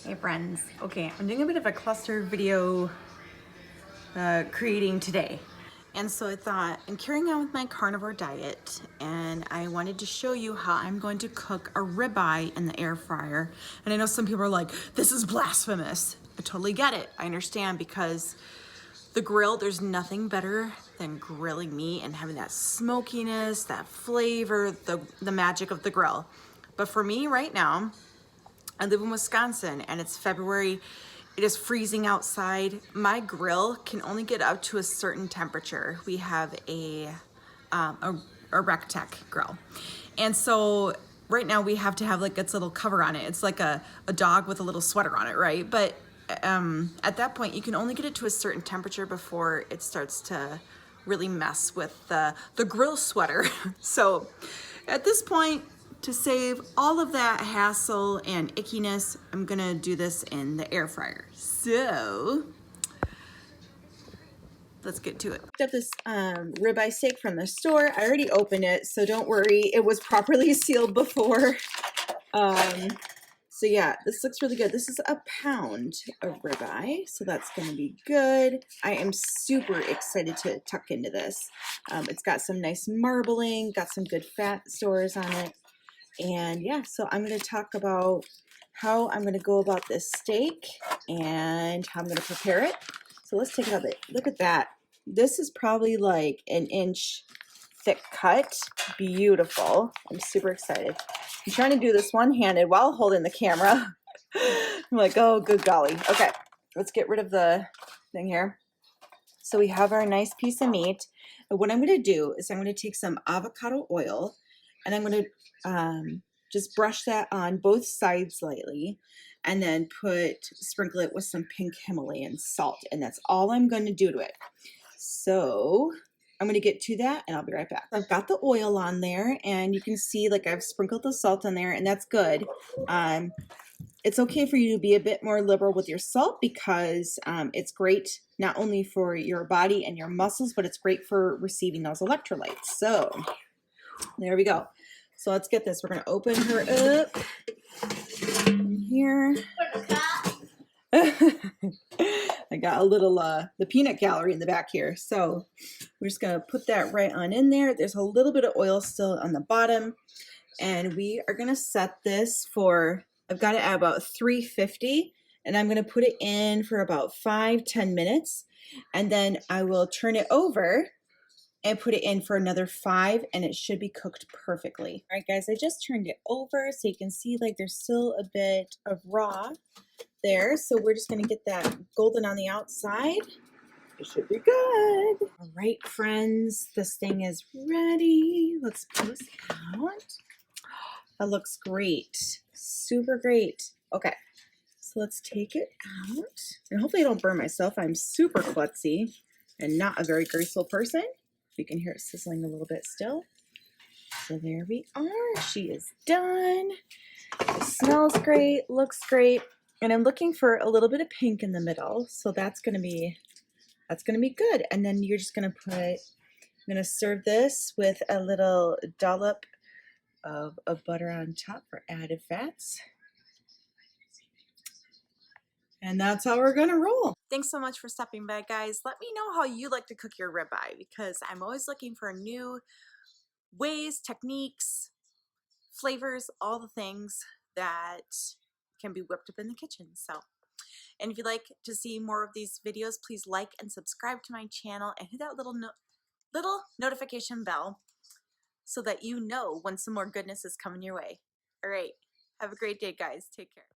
Hey friends, okay, I'm doing a bit of a cluster video creating today. And so I thought, I'm carrying on with my carnivore diet and I wanted to show you how I'm going to cook a ribeye in the air fryer. And I know some people are like, this is blasphemous. I totally get it. I understand, because the grill, there's nothing better than grilling meat and having that smokiness, that flavor, the magic of the grill. But for me right now, I live in Wisconsin and it's February. It is freezing outside. My grill can only get up to a certain temperature. We have a Rectech grill. And so right now we have to have like its little cover on it. It's like a dog with a little sweater on it, right? But at that point you can only get it to a certain temperature before it starts to really mess with the grill sweater. So at this point, to save all of that hassle and ickiness, I'm gonna do this in the air fryer. So let's get to it. Picked up this ribeye steak from the store. I already opened it, so don't worry. It was properly sealed before. So yeah, this looks really good. This is a pound of ribeye, so that's gonna be good. I am super excited to tuck into this. It's got some nice marbling, got some good fat stores on it. And yeah, so I'm going to talk about how I'm going to go about this steak and how I'm going to prepare it. So let's take it up. Look at that. This is probably like an inch thick cut. Beautiful. I'm super excited. I'm trying to do this one-handed while holding the camera. I'm like, oh, good golly. Okay, let's get rid of the thing here. So we have our nice piece of meat. And what I'm going to do is I'm going to take some avocado oil and I'm going to just brush that on both sides lightly and then sprinkle it with some pink Himalayan salt. And that's all I'm going to do to it. So I'm going to get to that and I'll be right back. I've got the oil on there and you can see like I've sprinkled the salt on there, and that's good. It's okay for you to be a bit more liberal with your salt because it's great not only for your body and your muscles, but it's great for receiving those electrolytes. So there we go. So let's get this. We're going to open her up in here. I got a little, the peanut gallery in the back here. So we're just going to put that right on in there. There's a little bit of oil still on the bottom. And we are going to set this for, I've got it at about 350. And I'm going to put it in for about 5-10 minutes. And then I will turn it over and put it in for another 5, and it should be cooked perfectly. All right, guys, I just turned it over so you can see like there's still a bit of raw there. So we're just going to get that golden on the outside. It should be good. All right, friends, this thing is ready. Let's pull this out. That looks great. Super great. Okay, so let's take it out. And hopefully I don't burn myself. I'm super klutzy and not a very graceful person. You can hear it sizzling a little bit still. So there we are. She is done. It smells great, looks great. And I'm looking for a little bit of pink in the middle. So that's gonna be good. And then you're just gonna I'm gonna serve this with a little dollop of butter on top for added fats. And that's how we're gonna roll. Thanks so much for stopping by, guys. Let me know how you like to cook your ribeye, because I'm always looking for new ways, techniques, flavors, all the things that can be whipped up in the kitchen. So, and if you'd like to see more of these videos, please like and subscribe to my channel and hit that little notification bell so that you know when some more goodness is coming your way. All right, have a great day, guys. Take care.